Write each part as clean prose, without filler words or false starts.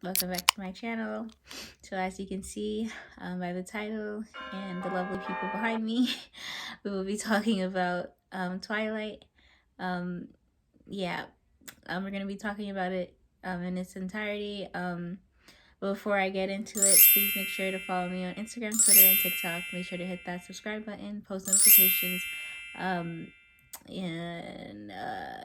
welcome back to my channel. So as you can see by the title and the lovely people behind me, we will be talking about Twilight. Um, yeah, we're going to be talking about it in its entirety. But before I get into it, please make sure to follow me on Instagram, Twitter, and TikTok. Make sure to hit that subscribe button, post notifications. Um, and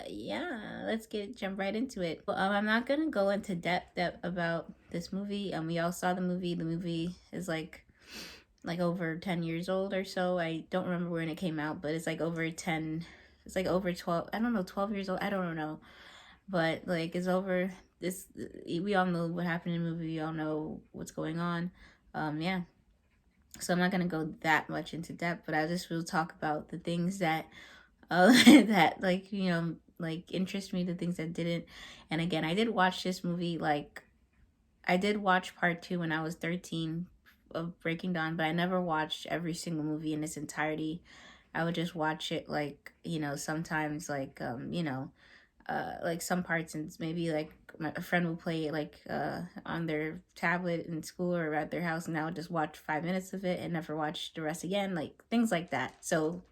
yeah, let's jump right into it. Well, I'm not gonna go into depth about this movie. We all saw the movie. The movie is like over 10 years old or so. I don't remember when it came out, but it's like over 10. It's like over 12. I don't know, 12 years old. I don't know, but like it's over. This we all know what happened in the movie. We all know what's going on. Yeah. So I'm not gonna go that much into depth, but I just will talk about the things that that like like interest me, the things that didn't. And again, I did watch this movie, like I did watch part 2 when I was 13 of Breaking Dawn, but I never watched every single movie in its entirety. I would just watch it like sometimes like some parts, and maybe like a friend would play it like on their tablet in school or at their house, and I would just watch 5 minutes of it and never watch the rest again, like things like that. So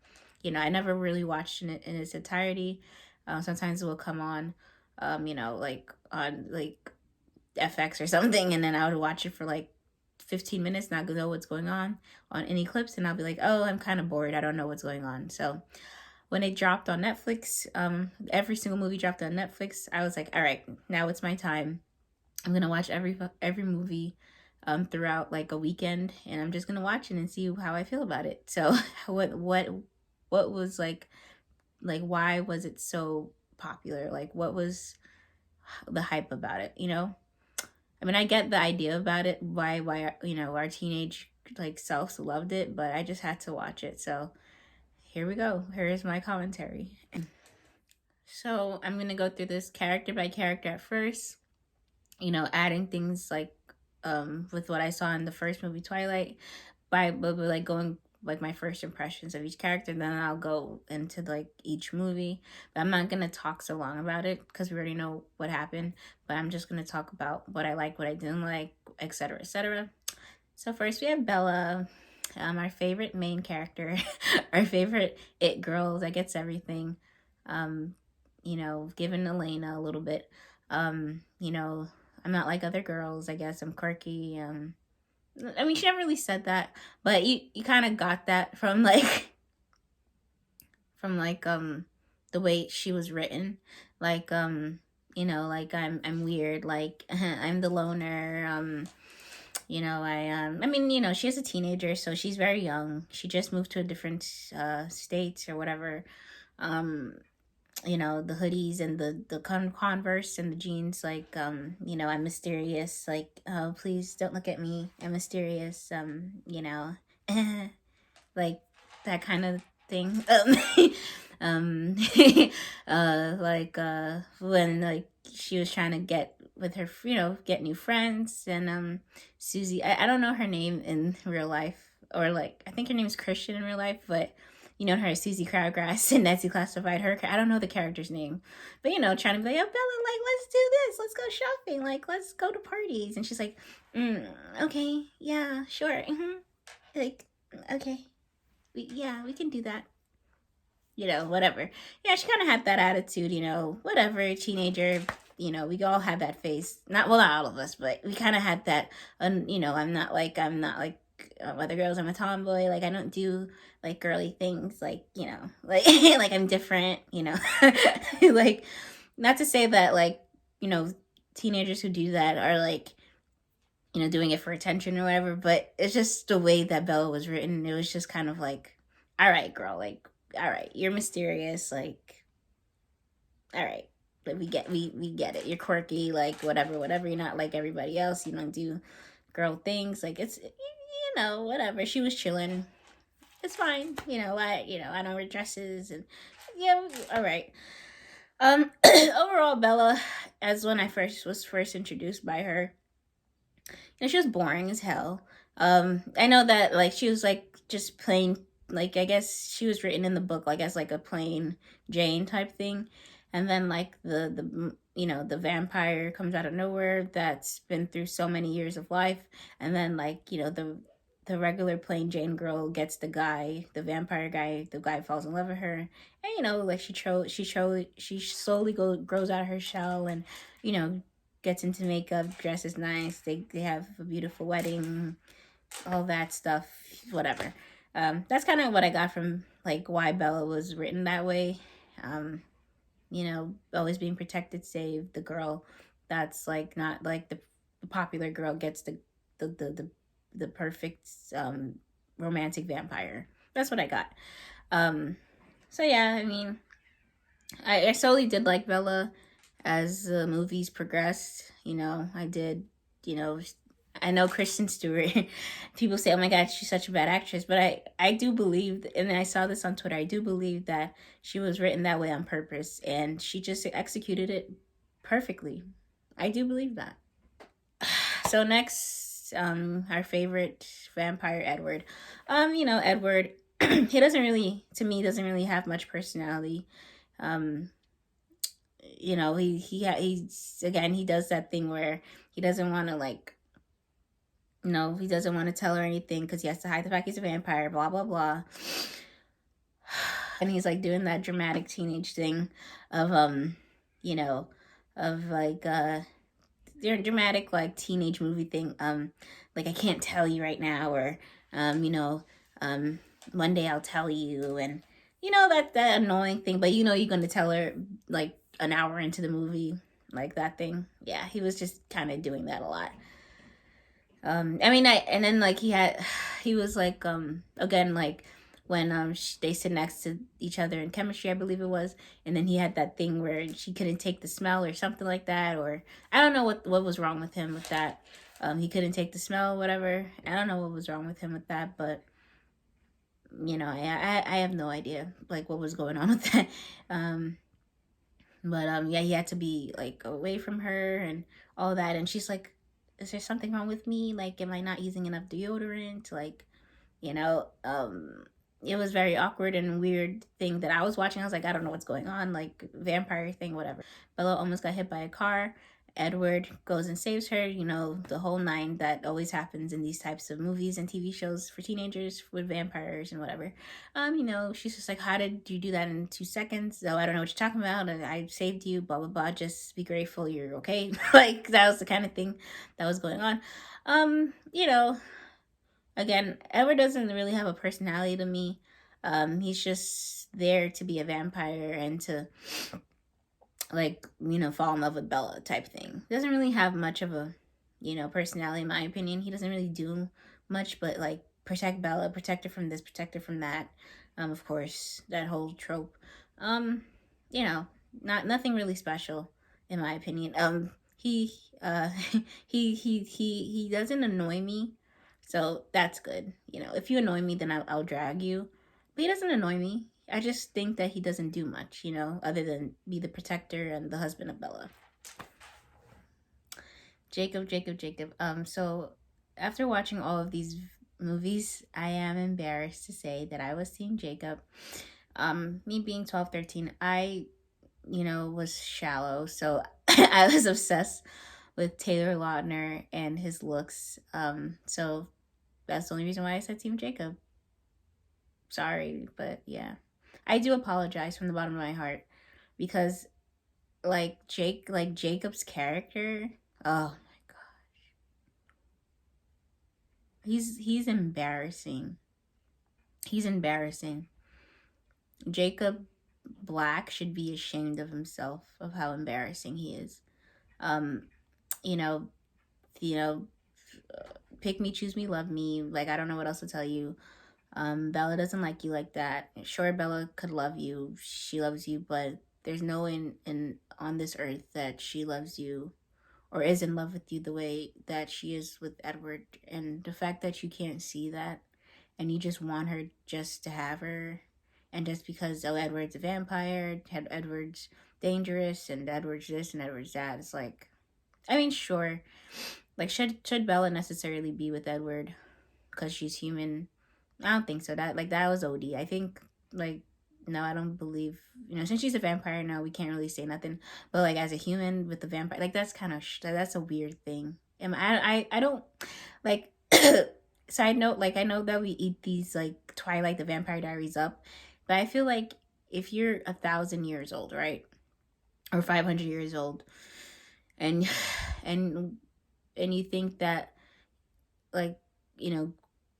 I never really watched it in its entirety. Sometimes it will come on like on like FX or something, and then I would watch it for like 15 minutes, not know what's going on any clips, and I'll be like, oh, I'm kind of bored, I don't know what's going on. So when it dropped on Netflix, every single movie dropped on Netflix, I was like, all right, now it's my time. I'm gonna watch every movie throughout like a weekend, and I'm just gonna watch it and see how I feel about it. So what was like why was it so popular? Like what was the hype about it? I mean, I get the idea about it, why our teenage like selves loved it, but I just had to watch it. So here we go. Here is my commentary. So I'm gonna go through this character by character at first, adding things like with what I saw in the first movie Twilight, but like going like my first impressions of each character, then I'll go into like each movie. But I'm not gonna talk so long about it because we already know what happened, but I'm just gonna talk about what I like, what I didn't like, etc., etc. So first we have Bella, our favorite main character, our favorite it girl that gets everything. um giving Elena a little bit. I'm not like other girls, I guess I'm quirky. I mean, she never really said that, but you kind of got that from like the way she was written. Like like I'm weird, like I'm the loner. I mean, she is a teenager, so she's very young. She just moved to a different state or whatever. um the hoodies and the Converse and the jeans, like I'm mysterious, like, oh, please don't look at me, I'm mysterious, like that kind of thing. Um like when like she was trying to get with her, get new friends, and Susie, I don't know her name in real life, or like I think her name is Christian in real life, but her Susie Crowgrass and Nancy Classified, her, I don't know the character's name, but trying to be like, oh, Bella, like, let's do this, let's go shopping, like, let's go to parties, and she's like, okay, yeah, sure, like, okay, we can do that, whatever. Yeah, she kind of had that attitude, whatever, teenager. We all had that phase. Not all of us, but we kind of had that. I'm not like other girls. I'm a tomboy. Like I don't do like girly things. Like like like I'm different. Like not to say that like teenagers who do that are like doing it for attention or whatever. But it's just the way that Bella was written. It was just kind of like, all right, girl, like, all right, you're mysterious, like, all right, but we get it, you're quirky, like, whatever, you're not like everybody else, you don't do girl things, like, it's whatever. She was chilling, it's fine, I don't wear dresses, and yeah, all right. Overall, Bella, as when I was first introduced by her, she was boring as hell. I know that like she was like just plain, like I guess she was written in the book like as like a plain Jane type thing, and then like the the vampire comes out of nowhere that's been through so many years of life, and then like the regular plain Jane girl gets the guy, the vampire guy. The guy falls in love with her, and like she slowly grows out of her shell, and you know gets into makeup, dresses nice. They have a beautiful wedding, all that stuff, whatever. That's kind of what I got from like why Bella was written that way. Um, always being protected, save the girl that's like not like the popular girl gets the the the, the perfect romantic vampire. That's what I got. Um, so yeah, I mean, I slowly did like Bella as the movies progressed. I did. You know, I know Kristen Stewart. People say, "Oh my God, she's such a bad actress," but I do believe, and I saw this on Twitter. I do believe that she was written that way on purpose, and she just executed it perfectly. I do believe that. So next, our favorite vampire, Edward. Edward. He doesn't really, to me, doesn't really have much personality. Um, he's again, he does that thing where he doesn't want to like no, he doesn't want to tell her anything because he has to hide the fact he's a vampire, blah, blah, blah. And he's like doing that dramatic teenage thing of, you know, of like, dramatic like teenage movie thing. Like I can't tell you right now, or, um, one day I'll tell you. And, that annoying thing, but you're going to tell her like an hour into the movie, like that thing. Yeah, he was just kind of doing that a lot. And then like he was like, again, like when they sit next to each other in chemistry, I believe it was, and then he had that thing where she couldn't take the smell or something like that, or I don't know what was wrong with him with that. He couldn't take the smell, whatever. I don't know what was wrong with him with that, but I have no idea like what was going on with that. But yeah, he had to be like away from her and all that, and she's like, is there something wrong with me? Like, am I not using enough deodorant? Like, you know, um, it was very awkward and weird thing that I was watching. I was like, I don't know what's going on, like vampire thing, whatever. Bella almost got hit by a car. Edward goes and saves her, the whole nine that always happens in these types of movies and TV shows for teenagers with vampires and whatever. She's just like, how did you do that in 2 seconds? So I don't know what you're talking about. I saved you, blah, blah, blah. Just be grateful you're okay. Like, that was the kind of thing that was going on. Um, you know, Again, Edward doesn't really have a personality to me. He's just there to be a vampire and to like fall in love with Bella type thing. Doesn't really have much of a personality in my opinion. He doesn't really do much but like protect Bella, protect her from this, protect her from that. Of course, that whole trope. Um, not nothing really special in my opinion. He he doesn't annoy me, so that's good. If you annoy me, then I'll drag you. But he doesn't annoy me. I just think that he doesn't do much, other than be the protector and the husband of Bella. Jacob. So after watching all of these movies, I am embarrassed to say that I was seeing Jacob. Me being 12, 13, I, was shallow. So I was obsessed with Taylor Lautner and his looks. So that's the only reason why I said Team Jacob. Sorry, but yeah. I do apologize from the bottom of my heart because like Jacob's character, oh my gosh. He's embarrassing. He's embarrassing. Jacob Black should be ashamed of himself of how embarrassing he is. Um, you know, you know, pick me, choose me, love me. Like I don't know what else to tell you. Bella doesn't like you like that. Sure, Bella could love you. She loves you, but there's no in on this earth that she loves you or is in love with you the way that she is with Edward. And the fact that you can't see that and you just want her just to have her, and just because Edward's a vampire, Edward's dangerous, and Edward's this and Edward's that, it's like, I mean, sure, like should Bella necessarily be with Edward because she's human? I don't think so. That was OD. I think like no, I don't believe, since she's a vampire now, we can't really say nothing. But like as a human with the vampire, like that's kind of that's a weird thing. And I don't like. Side note, like I know that we eat these like Twilight, the Vampire Diaries up, but I feel like if you're 1,000 years old, right, or 500 years old, and and and you think that like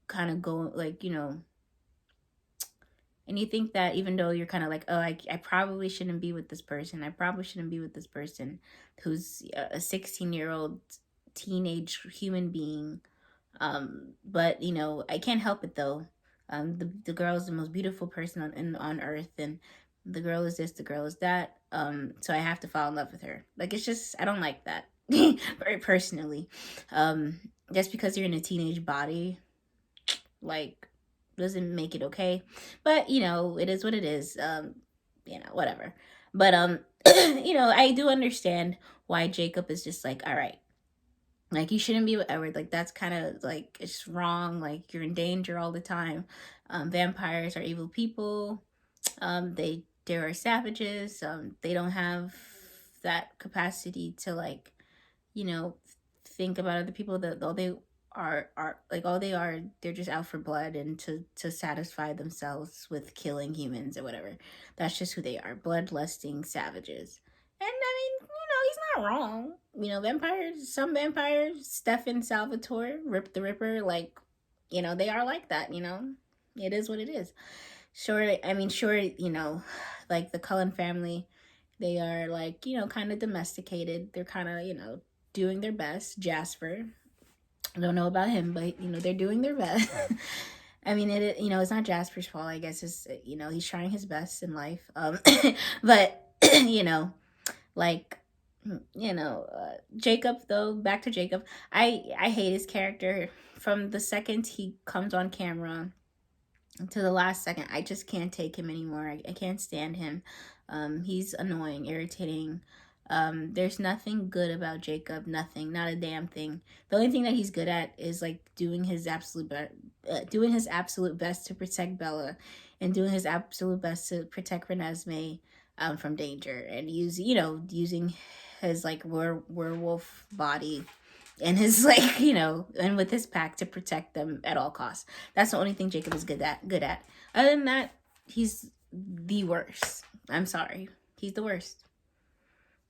kind of go like and you think that even though you're kind of like, oh, I probably shouldn't be with this person, I probably shouldn't be with this person who's a 16-year-old teenage human being, but I can't help it though. The girl is the most beautiful person on earth, and the girl is this, the girl is that, so I have to fall in love with her. Like, it's just, I don't like that. Very personally. Just because you're in a teenage body, like, doesn't make it okay. But it is what it is. Whatever. But I do understand why Jacob is just like, all right, like you shouldn't be with Edward. Like that's kind of like it's wrong. Like you're in danger all the time. Vampires are evil people. They are savages. They don't have that capacity to like you know think about other people. That all they are like all they are, they're just out for blood and to satisfy themselves with killing humans or whatever. That's just who they are, bloodlusting savages. And I mean, he's not wrong. Vampires, some vampires, Stefan Salvatore, Rip the Ripper, like, they are like that, It is what it is. Sure, I mean, sure, like the Cullen family, they are like, kind of domesticated. They're kind of, doing their best. Jasper, I don't know about him, but, they're doing their best. I mean, it's not Jasper's fault, I guess. It's, he's trying his best in life. But, like, Jacob, though, back to Jacob, I hate his character. From the second he comes on camera to the last second, I just can't take him anymore. I can't stand him. He's annoying, irritating. There's nothing good about Jacob. Nothing, not a damn thing. The only thing that he's good at is like doing his absolute best to protect Bella, and doing his absolute best to protect Renesmee from danger, and using his like werewolf body and his like and with his pack to protect them at all costs. That's the only thing Jacob is good at. Other than that, he's the worst. I'm sorry, he's the worst.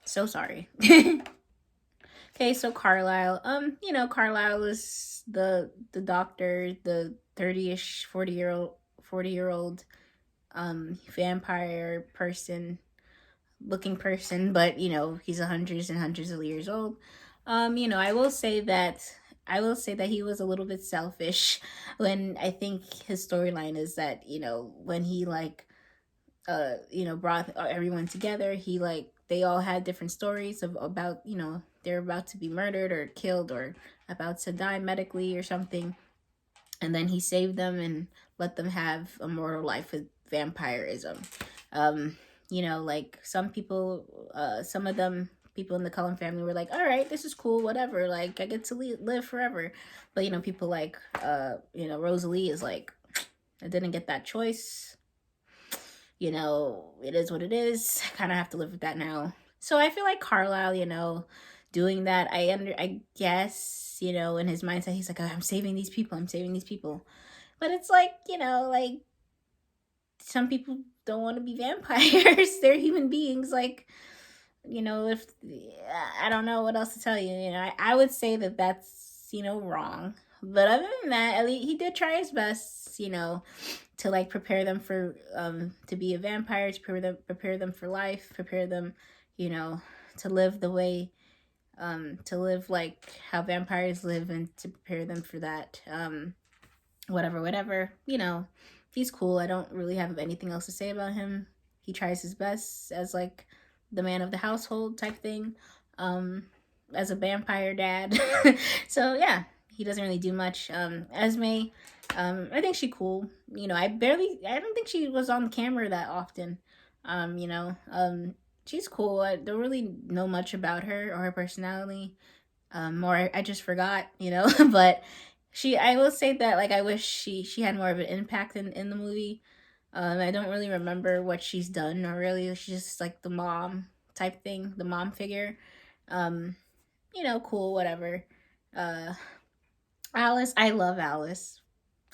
So sorry. Okay, so Carlisle. Carlisle is the doctor, the 30-ish, 40-year-old vampire person looking person, but he's hundreds and hundreds of years old. I will say that he was a little bit selfish when I think his storyline is that when he like brought everyone together, he like they all had different stories about they're about to be murdered or killed or about to die medically or something, and then he saved them and let them have a mortal life with vampirism. Like some people, some of them people in the Cullen family were like, all right, this is cool, whatever, like I get to live forever. But people like Rosalie is like, I didn't get that choice. It is what it is. I kind of have to live with that now. So I feel like Carlisle, doing that, I guess, in his mindset, he's like, oh, I'm saving these people. But it's like, like some people don't want to be vampires. They're human beings. Like, if I don't know what else to tell you. I would say that that's, wrong. But other than that, at least he did try his best, to like prepare them for to be a vampire, to prepare them for life, prepare them, to live the way to live like how vampires live, and to prepare them for that. Whatever. He's cool. I don't really have anything else to say about him. He tries his best as like the man of the household type thing, as a vampire dad. So yeah, he doesn't really do much. Esme, I think she's cool. I don't think she was on camera that often. She's cool. I don't really know much about her or her personality. Or I just forgot, but I will say that like I wish she had more of an impact in the movie. I don't really remember what she's done, or really, she's just like the mom type thing, the mom figure. Um, cool, whatever. Uh, Alice, I love Alice.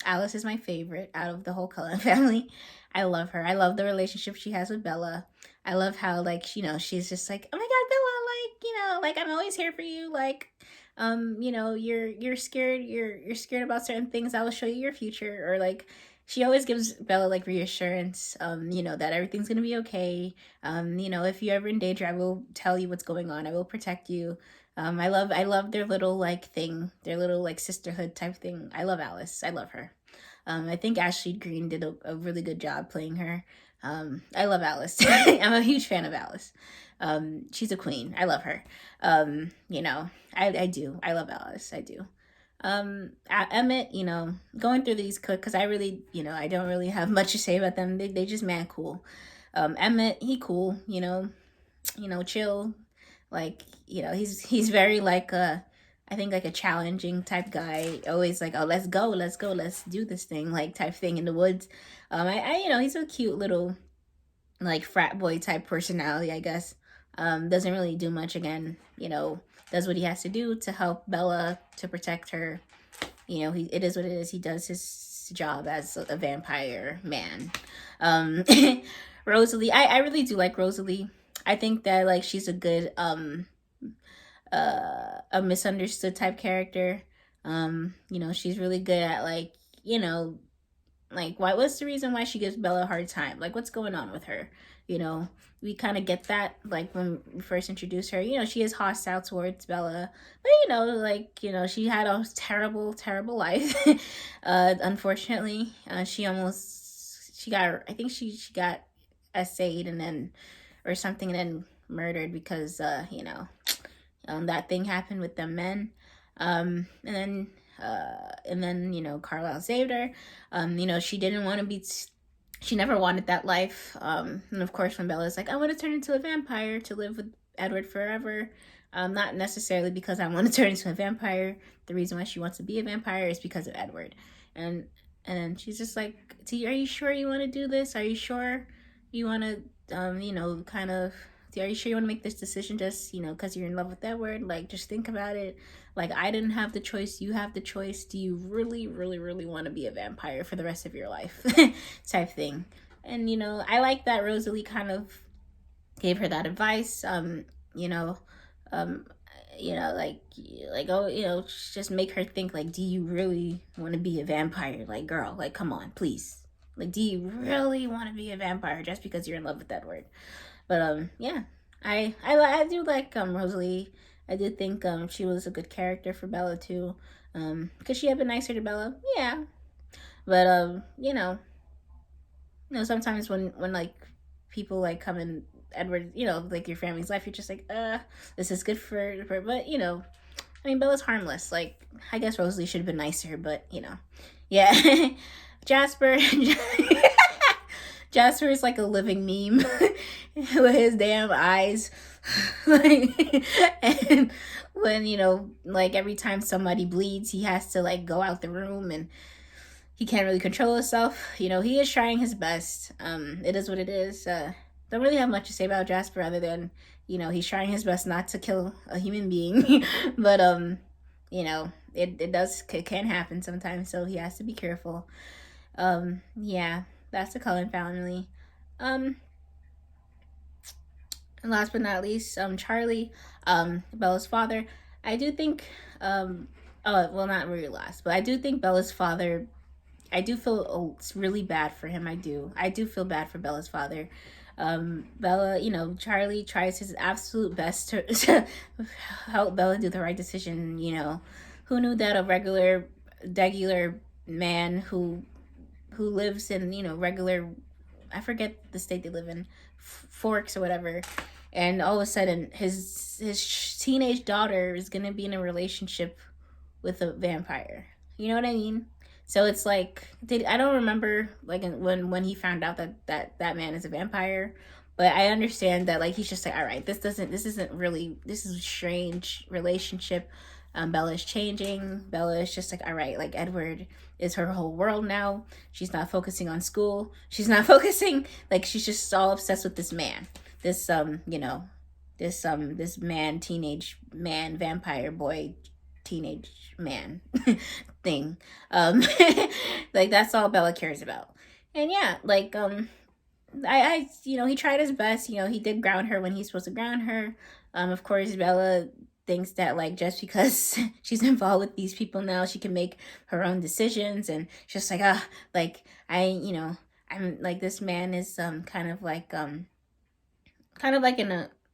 Alice is my favorite out of the whole Cullen family. I love her. I love the relationship she has with Bella. I love how, like, she's just like, oh my god, Bella, like, like, I'm always here for you. Like, you're scared. You're scared about certain things. I will show you your future. Or like, she always gives Bella like reassurance. That everything's gonna be okay. If you're ever in danger, I will tell you what's going on. I will protect you. I love their little like thing, their little like sisterhood type thing. I love Alice. I love her. I think Ashley Green did a really good job playing her. I love Alice. I'm a huge fan of Alice. She's a queen. I love her. I do. I love Alice. I do. Emmett, going through these because I really, I don't really have much to say about them. They just man cool. Emmett, he cool. Chill. Like, he's very like I think like a challenging type guy. Always like, oh, let's go, let's do this thing, like type thing in the woods. He's a cute little like frat boy type personality, I guess. Doesn't really do much again. Does what he has to do to help Bella, to protect her. It is what it is. He does his job as a vampire man. Rosalie, I really do like Rosalie. I think that like she's a good a misunderstood type character. She's really good at like, like what's the reason why she gives Bella a hard time? Like what's going on with her? We kind of get that like when we first introduce her. She is hostile towards Bella, but she had a terrible life. Unfortunately, she got, I think she got essayed and then or something, and then murdered because that thing happened with the men. And then Carlisle saved her. She didn't want to be she never wanted that life. And of course when Bella's like, I want to turn into a vampire to live with Edward forever, not necessarily because I want to turn into a vampire. The reason why she wants to be a vampire is because of Edward. And then she's just like, are you sure you want to do this? Are you sure you want to kind of, are you sure you want to make this decision just, because you're in love with Edward? Like, just think about it. Like, I didn't have the choice. You have the choice. Do you really, really, really want to be a vampire for the rest of your life? Type thing. And, I like that Rosalie kind of gave her that advice. Just make her think, like, do you really want to be a vampire? Like, girl, like, come on, please. Like, do you really want to be a vampire just because you're in love with Edward? But yeah, I do like Rosalie. I did think she was a good character for Bella too. Could she have been nicer to Bella? Yeah, but sometimes when like people like come in Edward, like your family's life, you're just like, this is good for but I mean, Bella's harmless. Like, I guess Rosalie should have been nicer, but yeah. Jasper. Jasper is like a living meme with his damn eyes. And when, like every time somebody bleeds, he has to like go out the room and he can't really control himself. He is trying his best. It is what it is. Don't really have much to say about Jasper other than, he's trying his best not to kill a human being. But, it can happen sometimes, so he has to be careful. Yeah, that's the Cullen family. And last but not least, Charlie, Bella's father. I do think, not really last, but I do think Bella's father, I do feel really bad for him. I do feel bad for Bella's father. Bella, Charlie tries his absolute best to help Bella do the right decision. Who knew that a regular man who lives in, regular, I forget the state they live in, Forks or whatever, and all of a sudden his teenage daughter is gonna be in a relationship with a vampire. You know what I mean? So it's like, I don't remember like when he found out that man is a vampire, but I understand that like he's just like, all right, this is a strange relationship. Bella is changing. Bella is just like, all right, like Edward is her whole world now. She's not focusing on school. She's not focusing, like she's just all obsessed with this man. This this man, teenage man, vampire boy, teenage man thing. Like that's all Bella cares about. And yeah, like he tried his best. He did ground her when he's supposed to ground her. Of course, Bella thinks that like just because she's involved with these people now, she can make her own decisions, and she's just like like I'm like this man is kind of like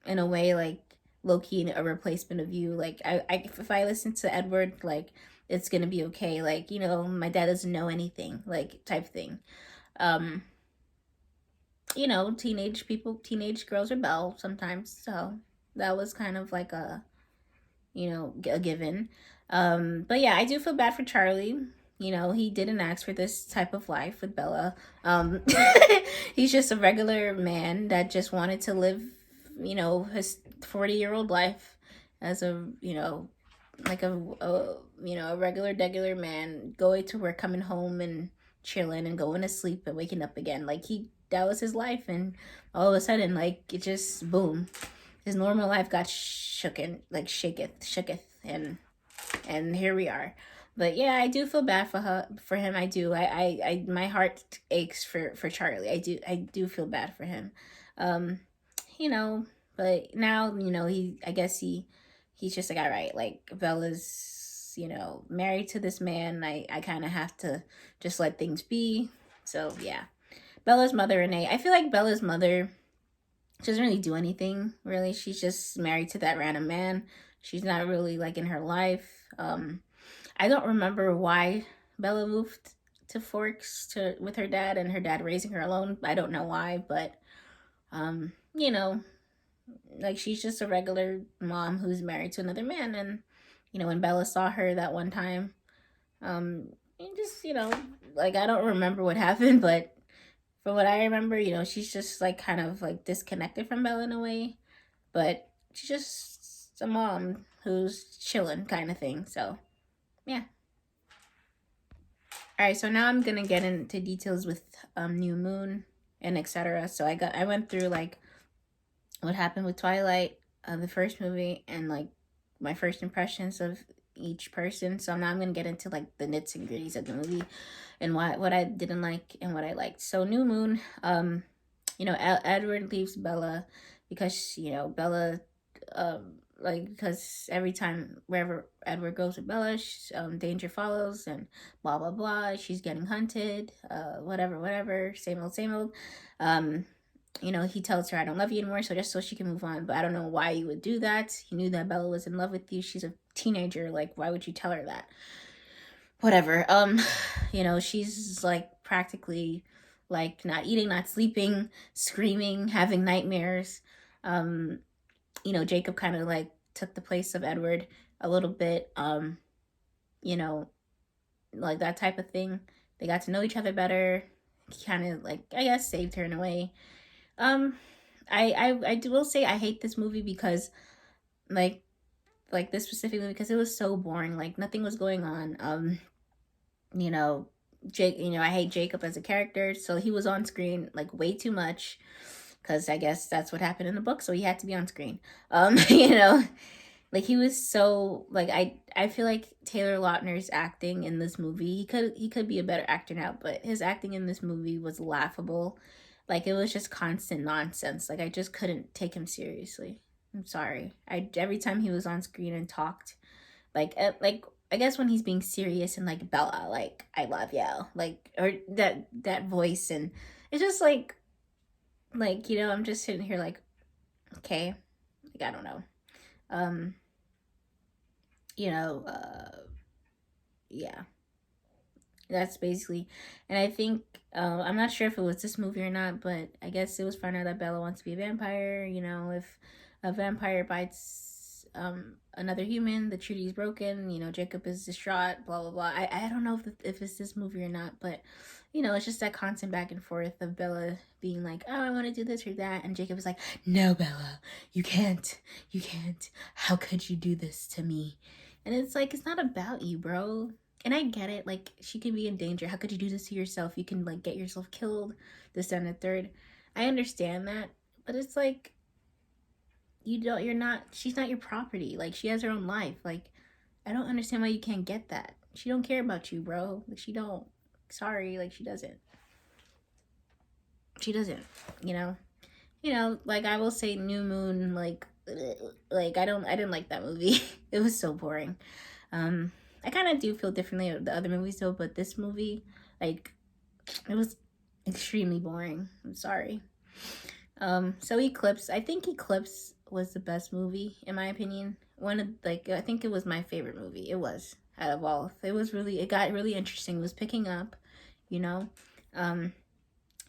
in a way like low key a replacement of you. Like if I listen to Edward, like it's gonna be okay. Like my dad doesn't know anything, like type thing. Um, teenage girls rebel sometimes, so that was kind of like a given. But yeah, I do feel bad for Charlie. He didn't ask for this type of life with Bella. He's just a regular man that just wanted to live, his 40-year-old life as like a regular man, going to work, coming home, and chilling, and going to sleep, and waking up again. Like that was his life, and all of a sudden, like it just boom, his normal life got shooketh, and here we are. But yeah, I do feel bad for him. I do. My heart aches for Charlie. I do feel bad for him. Um, but now I guess he's just like, all right, like Bella's married to this man. I kind of have to just let things be. So yeah, Bella's mother, Renee. I feel like Bella's mother, she doesn't really do anything, really. She's just married to that random man. She's not really like in her life. I don't remember why Bella moved to Forks with her dad, and her dad raising her alone. I don't know why, but like she's just a regular mom who's married to another man. And when Bella saw her that one time, just like I don't remember what happened, but from what I remember, she's just like kind of like disconnected from Bella in a way, but she's just a mom who's chilling kind of thing. So yeah. All right, so now I'm gonna get into details with New Moon and etc. So I went through like what happened with Twilight, the first movie, and like my first impressions of each person. So now I'm gonna get into like the nits and gritties of the movie, and what I didn't like and what I liked. So New Moon, Edward leaves Bella because Bella, like because every time wherever Edward goes with Bella, danger follows, and blah blah blah. She's getting hunted. Whatever. Same old. He tells her, I don't love you anymore, so just so she can move on. But I don't know why you would do that. He knew that Bella was in love with you. She's a teenager. Like, why would you tell her that? Whatever. She's like practically like not eating, not sleeping, screaming, having nightmares. Jacob kind of like took the place of Edward a little bit. Like that type of thing. They got to know each other better. He kind of like, I guess, saved her in a way. I will say I hate this movie because like this specifically because it was so boring. Like nothing was going on. Jake, I hate Jacob as a character, so he was on screen like way too much because I guess that's what happened in the book, so he had to be on screen. Like he was so like I feel like Taylor Lautner's acting in this movie, he could be a better actor now, but his acting in this movie was laughable. Like it was just constant nonsense. Like I just couldn't take him seriously. I'm sorry. Every time he was on screen and talked, like I guess when he's being serious and like Bella, like I love you, like or that voice, and it's just like I'm just sitting here like, okay, like I don't know, yeah, that's basically, and I think I'm not sure if it was this movie or not, but I guess it was found out that Bella wants to be a vampire. If a vampire bites another human, the treaty is broken. Jacob is distraught. Blah blah blah. I don't know if it's this movie or not, but it's just that constant back and forth of Bella being like, oh, I want to do this or that, and Jacob is like, no, Bella, you can't. How could you do this to me? And it's like, it's not about you, bro. And I get it. Like, she can be in danger. How could you do this to yourself? You can, like, get yourself killed. This, and the third. I understand that. But it's like, you're not, she's not your property. Like, she has her own life. Like, I don't understand why you can't get that. She don't care about you, bro. Like, she don't. Sorry. Like, she doesn't. She doesn't, you know? Like, I will say New Moon, like I didn't like that movie. It was so boring. I kind of do feel differently of the other movies though, but this movie, like, it was extremely boring. I'm sorry. So Eclipse, I think Eclipse was the best movie in my opinion. One of, like, I think it was my favorite movie. It was, out of all. It got really interesting. It was picking up, you know.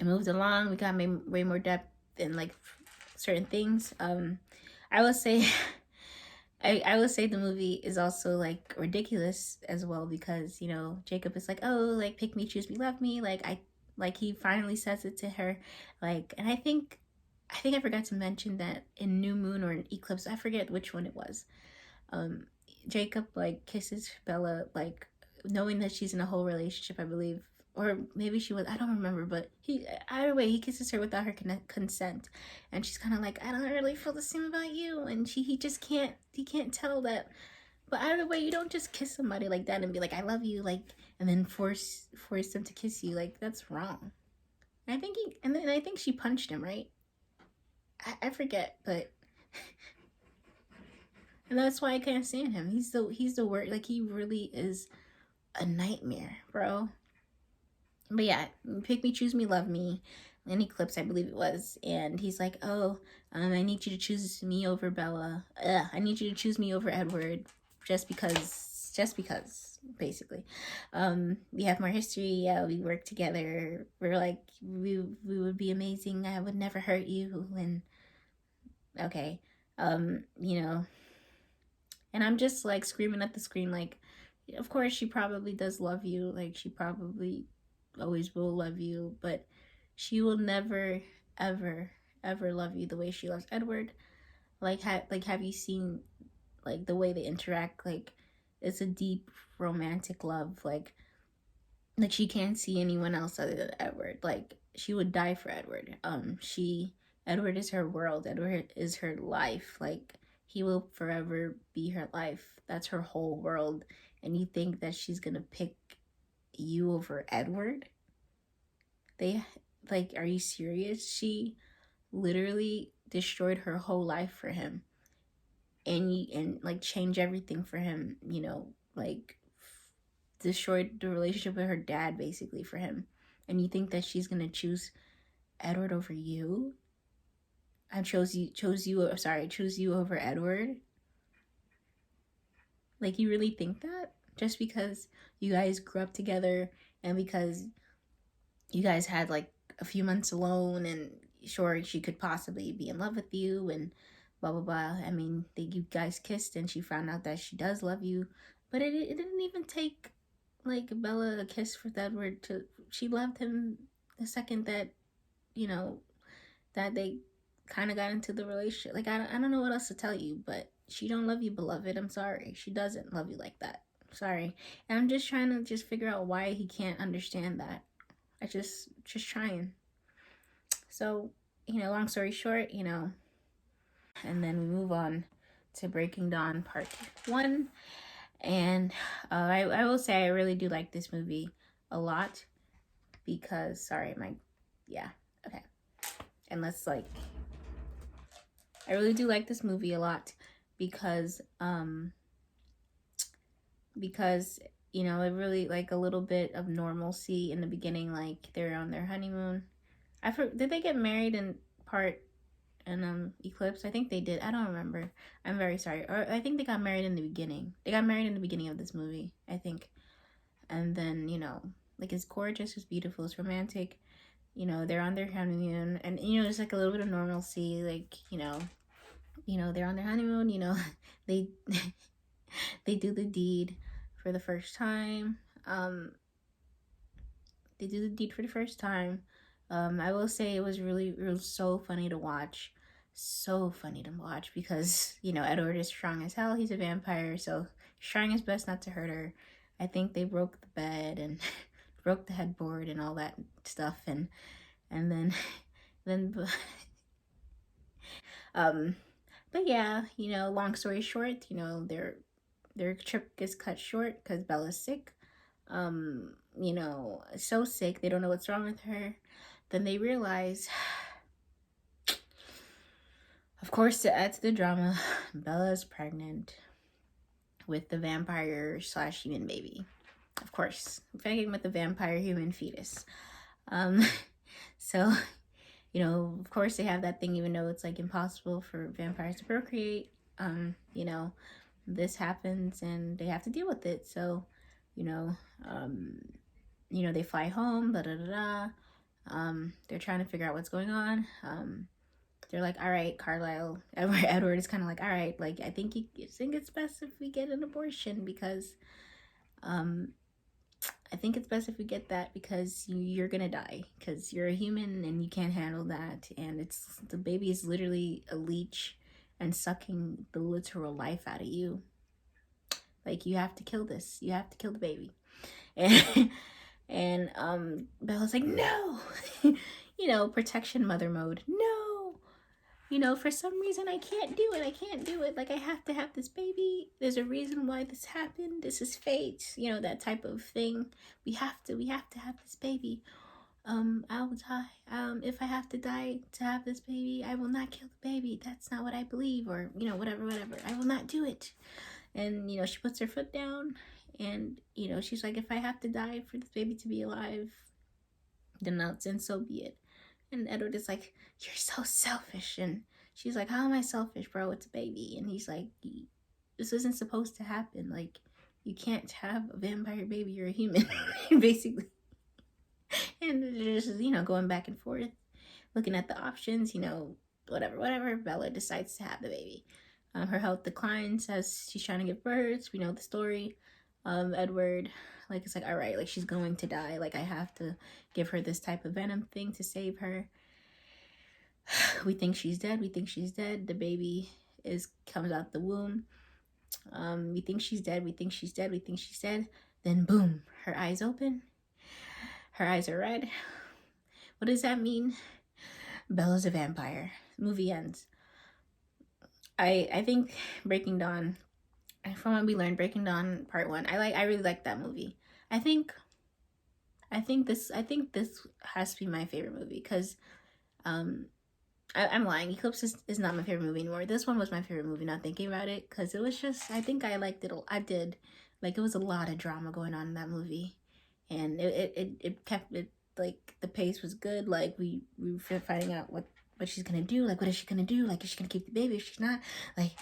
It moved along. We got way more depth in, like, certain things. I would say I would say the movie is also, like, ridiculous as well, because, Jacob is like, oh, like, pick me, choose me, love me. Like he finally says it to her. Like, and I think I forgot to mention that in New Moon or in Eclipse, I forget which one it was. Jacob, like, kisses Bella, like, knowing that she's in a whole relationship, I believe. Or maybe she was, I don't remember, but either way, he kisses her without her consent. And she's kind of like, I don't really feel the same about you. And he can't tell that. But either way, you don't just kiss somebody like that and be like, I love you, like, and then force them to kiss you. Like, that's wrong. And I think she punched him, right? I forget, but and that's why I can't stand him. He's the worst. Like, he really is a nightmare, bro. But yeah, pick me, choose me, love me. In Eclipse, I believe it was. And he's like, oh, I need you to choose me over Bella. I need you to choose me over Edward, just because, basically. We have more history. Yeah, we work together. We're like, we would be amazing. I would never hurt you. And okay, and I'm just, like, screaming at the screen, like, of course she probably does love you. Like, she probably always will love you, but she will never, ever, ever love you the way she loves Edward. Like, have you seen, like, the way they interact? Like, it's a deep romantic love. Like she can't see anyone else other than Edward. Like, she would die for Edward. Edward is her world. Edward is her life. Like, he will forever be her life. That's her whole world. And you think that she's gonna pick you over Edward? Are you serious? She literally destroyed her whole life for him, and like, change everything for him. Like, destroyed the relationship with her dad basically for him. And you think that she's gonna choose Edward over you? I choose you over Edward? Like, you really think that? Just because you guys grew up together, and because you guys had, like, a few months alone, and sure, she could possibly be in love with you, and blah, blah, blah. I mean, you guys kissed, and she found out that she does love you. But it didn't even take, like, Bella a kiss for Edward she loved him the second that, that they kind of got into the relationship. Like, I don't know what else to tell you, but she don't love you, beloved. I'm sorry. She doesn't love you like that. Sorry. And I'm just trying to figure out why he can't understand that. I just trying. So, long story short, and then we move on to Breaking Dawn Part 1. And I will say I really do like this movie a lot, because, okay. And let's, like, I really do like this movie a lot because it really, like, a little bit of normalcy in the beginning. Like, they're on their honeymoon. Did they get married in Eclipse? I think they did. I don't remember. I'm very sorry. Or I think they got married in the beginning. They got married in the beginning of this movie, I think. And then, like, it's gorgeous, it's beautiful, it's romantic. They're on their honeymoon, and there's, like, a little bit of normalcy. Like, they're on their honeymoon. They they do the deed for the first time. They do the deed for the first time. I will say it was so funny to watch. So funny to watch, because Edward is strong as hell. He's a vampire, so trying his best not to hurt her. I think they broke the bed and broke the headboard and all that stuff, and then um but yeah, long story short, their trip gets cut short because Bella's sick. So sick they don't know what's wrong with her. Then they realize, of course, to add to the drama, Bella is pregnant with the vampire slash human baby. Of course, pregnant with the vampire human fetus. So, of course they have that thing, even though it's like impossible for vampires to procreate. This happens and they have to deal with it. So, they fly home, they're trying to figure out what's going on. They're like, all right, Carlisle, Edward is kind of like, all right, like, I think it's best if we get an abortion because, I think it's best if we get that because you're gonna die because you're a human and you can't handle that. And the baby is literally a leech and sucking the literal life out of you. Like, you have to kill this. You have to kill the baby. And Bella's like, no, protection mother mode. No, for some reason I can't do it. Like, I have to have this baby. There's a reason why this happened. This is fate, that type of thing. We have to have this baby. I will die. If I have to die to have this baby, I will not kill the baby. That's not what I believe, or, whatever. I will not do it. And, she puts her foot down and, she's like, if I have to die for this baby to be alive, then so be it. And Edward is like, you're so selfish. And she's like, how am I selfish, bro? It's a baby. And he's like, this isn't supposed to happen. Like, you can't have a vampire baby. You're a human, basically. And they're just, going back and forth, looking at the options, whatever. Bella decides to have the baby. Her health declines as she's trying to give birth. We know the story. Edward, like, it's like, all right, like, she's going to die. Like, I have to give her this type of venom thing to save her. We think she's dead. The baby comes out the womb. We think she's dead. Then boom, her eyes open. Her eyes are red. What does that mean? Bella's a vampire. Movie ends. I think Breaking Dawn, from what we learned, Breaking Dawn Part 1, I really like that movie. I think this has to be my favorite movie because I'm lying. Eclipse is not my favorite movie anymore. This one was my favorite movie, not thinking about it, because it was just, I think I liked it. I did. Like, it was a lot of drama going on in that movie. And it kept it, like, the pace was good. Like, we were finding out what she's gonna do. Like, what is she gonna do? Like, is she gonna keep the baby? If she's not, like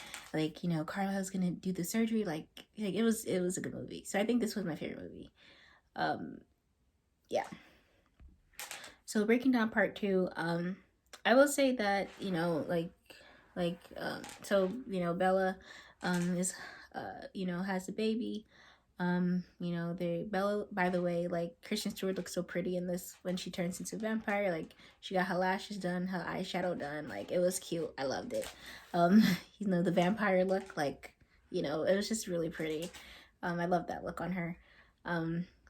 Carlisle's gonna do the surgery. Like it was a good movie. So I think this was my favorite movie. Yeah. So Breaking Down Part 2, I will say that, Bella, is, has a baby. Bella, by the way, like, Kristen Stewart looks so pretty in this when she turns into a vampire. Like, she got her lashes done, her eyeshadow done. Like, it was cute. I loved it. The vampire look, like, it was just really pretty. I love that look on her.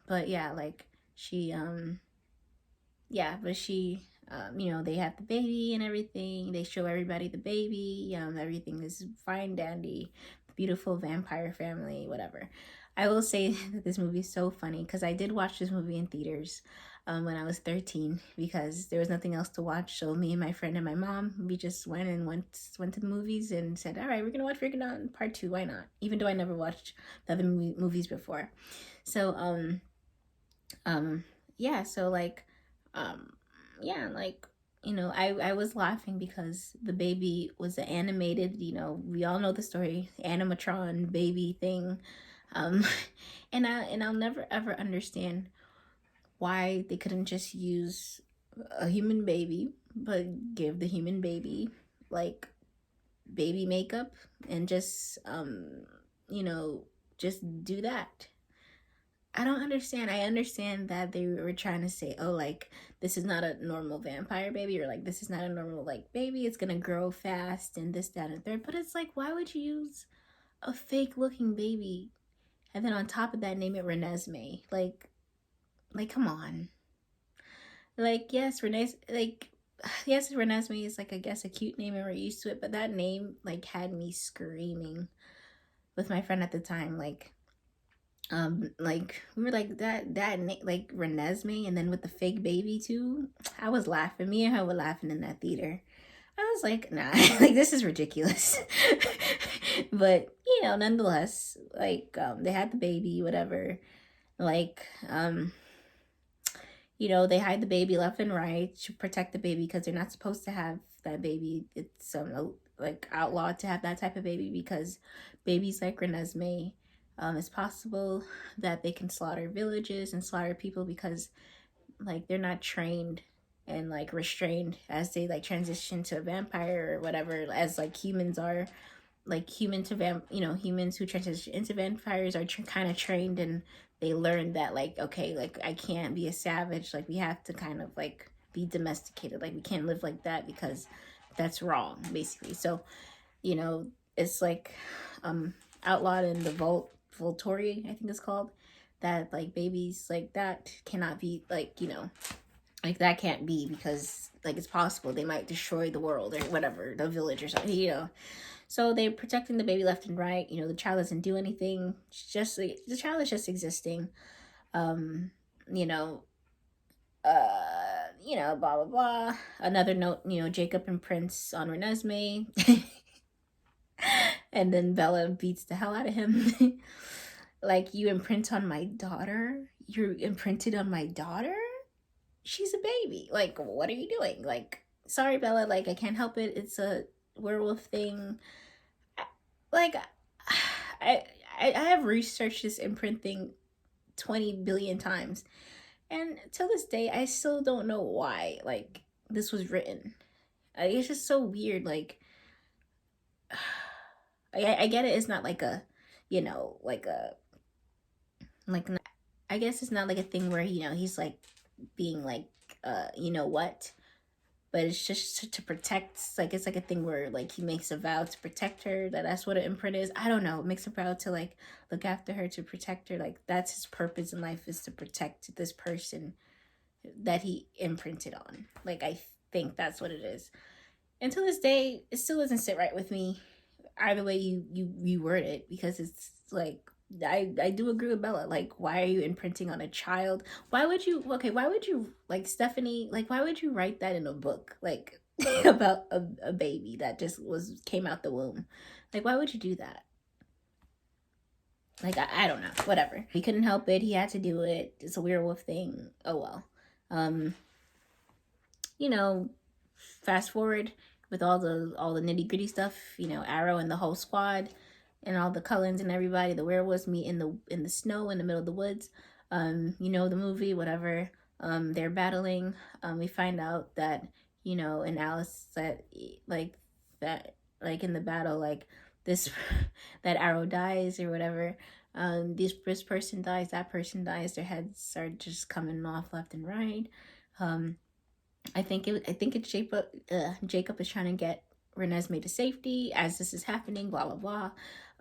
But yeah, like, she, they have the baby and everything. They show everybody the baby. Everything is fine, dandy, beautiful vampire family, whatever. I will say that this movie is so funny because I did watch this movie in theaters when I was 13 because there was nothing else to watch. So me and my friend and my mom, we just went to the movies and said, all right, we're gonna watch Breaking Down Part 2. Why not? Even though I never watched the other movies before. So I was laughing because the baby was an animated, we all know the story, animatron baby thing. And I'll never ever understand why they couldn't just use a human baby, but give the human baby, like, baby makeup and just, just do that. I don't understand. I understand that they were trying to say, oh, like, this is not a normal vampire baby, or like, this is not a normal, like, baby, it's gonna grow fast and this, that, and third. But it's like, why would you use a fake looking baby and then on top of that, name it Renesmee. Like, come on. Like, yes, yes, Renesmee is like, I guess, a cute name and we're used to it, but that name like had me screaming with my friend at the time. Like we were like that like Renesmee, and then with the fake baby too. I was laughing. Me and her were laughing in that theater. I was like, nah, like this is ridiculous. But nonetheless, like they had the baby, whatever. Like they hide the baby left and right to protect the baby because they're not supposed to have that baby. It's like outlawed to have that type of baby because babies like Renesmee, it's possible that they can slaughter villages and slaughter people because like they're not trained and like restrained as they like transition to a vampire or whatever, as like humans are. Like humans who transition into vampires are kind of trained, and they learn that like, okay, like I can't be a savage, like we have to kind of like be domesticated, like we can't live like that because that's wrong, basically. So it's like outlawed in the Volturi, I think it's called, that like babies like that cannot be like like that can't be because like it's possible they might destroy the world or whatever, the village or something. So they're protecting the baby left and right. The child doesn't do anything. It's just the child is just existing. You know, blah blah blah. Another note, Jacob imprints on Renesmee, and then Bella beats the hell out of him. Like, you imprint on my daughter? You're imprinted on my daughter? She's a baby. Like, what are you doing? Like, sorry, Bella. Like, I can't help it. It's a werewolf thing. Like, I have researched this imprint thing 20 billion times, and till this day I still don't know why like this was written. It's just so weird. Like, I get it. It's not like a, like a, like, I guess it's not like a thing where he's like being like what, but it's just to protect. Like, it's like a thing where like he makes a vow to protect her. That's what an imprint is. I don't know. Makes a vow to like look after her, to protect her. Like, that's his purpose in life, is to protect this person that he imprinted on. Like, I think that's what it is. And to this day, it still doesn't sit right with me. Either way you word it, because it's like, I do agree with Bella. Like, why are you imprinting on a child? Why would you like, Stephanie, like, why would you write that in a book, like about a baby that just came out the womb? Like, why would you do that? Like, I don't know, whatever. He couldn't help it. He had to do it. It's a werewolf thing. Oh well. Fast forward with all the nitty gritty stuff. Arrow and the whole squad and all the Cullens and everybody, the werewolves meet in the snow in the middle of the woods. The movie, whatever. They're battling. We find out that in Alice, that like in the battle, like this that Arrow dies or whatever. This person dies, that person dies. Their heads are just coming off left and right. I think it's Jacob is trying to get Renesmee to safety as this is happening, blah blah blah.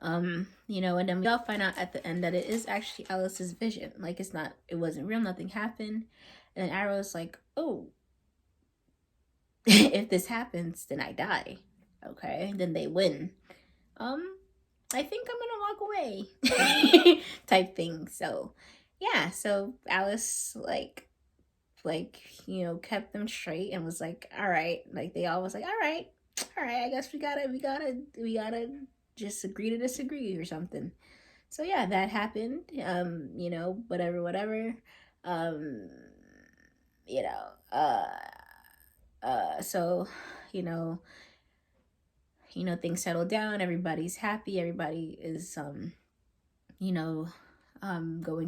And then we all find out at the end that it is actually Alice's vision. Like, it wasn't real, nothing happened. And then Arrow's like, oh, if this happens, then I die. Okay, then they win. I think I'm gonna walk away, type thing. So yeah, so Alice kept them straight and was like, all right, like they all was like, all right, I guess we gotta just agree to disagree or something. So yeah, that happened. Whatever. Um, you know, so things settle down, everybody's happy, everybody is going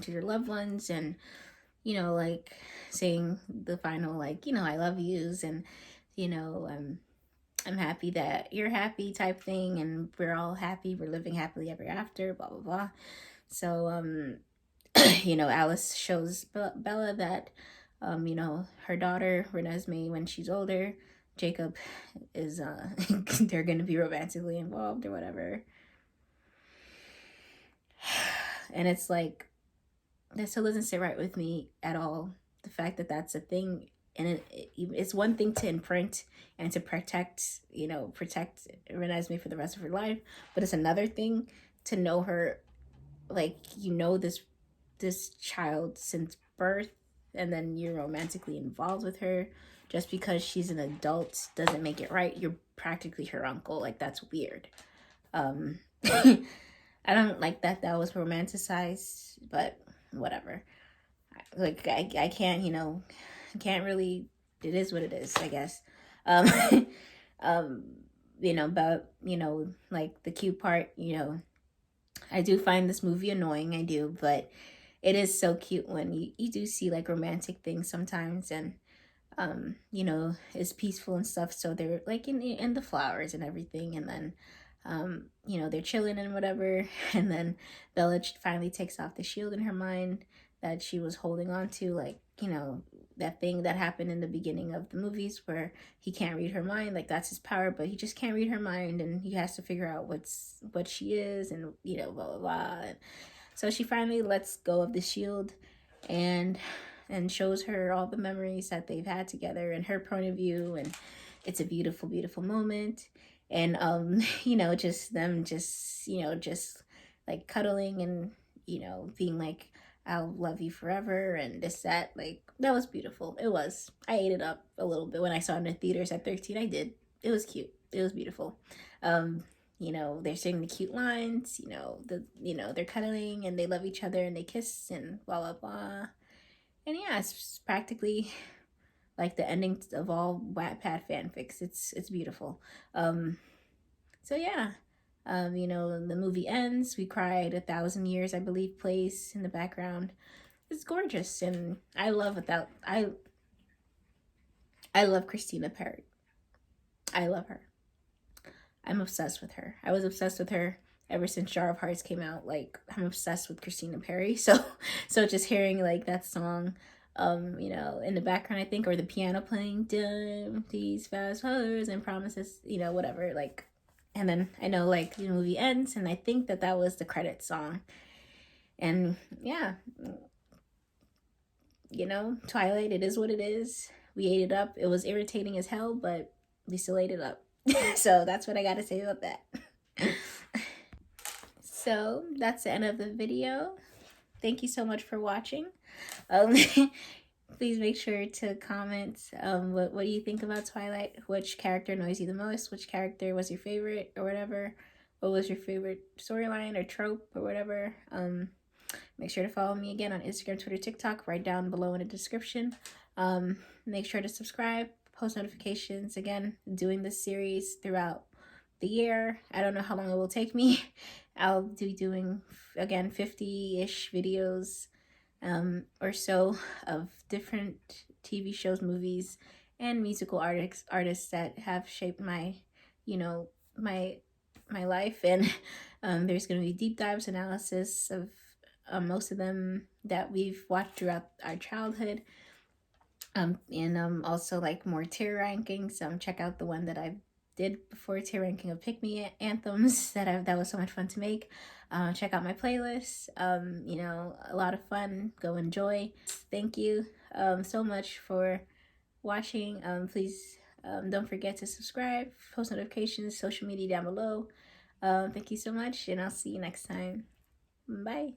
to their loved ones and like saying the final, like, I love yous, and I'm happy that you're happy type thing, and we're all happy, we're living happily ever after, blah blah blah. So Alice shows Bella that her daughter Renesmee, when she's older, Jacob is they're gonna be romantically involved or whatever. And it's like, that still doesn't sit right with me at all. The fact that that's a thing, and it's one thing to imprint and to protect, protect Renesmee for the rest of her life, but it's another thing to know her, like, this child since birth, and then you're romantically involved with her. Just because she's an adult doesn't make it right. You're practically her uncle. Like, that's weird. I don't like that was romanticized, but whatever. Like, I can't, can't really, it is what it is, I guess. um um but like the cute part, I do find this movie annoying, I do, but it is so cute when you do see like romantic things sometimes, and it's peaceful and stuff. So they're like in the flowers and everything, and then they're chilling and whatever, and then Bella finally takes off the shield in her mind that she was holding on to, like, that thing that happened in the beginning of the movies where he can't read her mind. Like, that's his power, but he just can't read her mind, and he has to figure out what she is, and blah blah blah. And so she finally lets go of the shield, and shows her all the memories that they've had together and her point of view, and it's a beautiful, beautiful moment. And just them just like cuddling, and being like, I'll love you forever, and this, that, like, that was beautiful. It was. I ate it up a little bit when I saw it in the theaters at 13. I did. It was cute. It was beautiful. They're saying the cute lines, they're cuddling and they love each other and they kiss and blah blah blah. And yeah, it's practically like the ending of all Wattpad fanfics. It's beautiful. So yeah. The movie ends. We cried. 1,000 Years, I believe, plays in the background. It's gorgeous, and I love Christina Perry. I love her. I'm obsessed with her. I was obsessed with her ever since Jar of Hearts came out. Like, I'm obsessed with Christina Perry. So just hearing like that song, in the background, I think, or the piano playing, dim these fast forwards and promises, whatever, like. And then I know, like, the movie ends, and I think that was the credit song. And yeah, Twilight, it is what it is. We ate it up. It was irritating as hell, but we still ate it up. So that's what I got to say about that. So that's the end of the video. Thank you so much for watching. Please make sure to comment what do you think about Twilight? Which character annoys you the most? Which character was your favorite, or whatever? What was your favorite storyline or trope or whatever? Make sure to follow me again on Instagram, Twitter, TikTok, right down below in the description. Make sure to subscribe, post notifications. Again, doing this series throughout the year. I don't know how long it will take me. I'll be doing, again, 50-ish videos or so of different TV shows, movies, and musical artists that have shaped my, my life. And there's going to be deep dives, analysis of most of them that we've watched throughout our childhood. And also like more tier rankings. Check out the one that I did before, tier ranking of Pick Me anthems that was so much fun to make. Check out my playlist. A lot of fun. Go enjoy. Thank you so much for watching. Please don't forget to subscribe, post notifications, social media down below. Thank you so much, and I'll see you next time. Bye.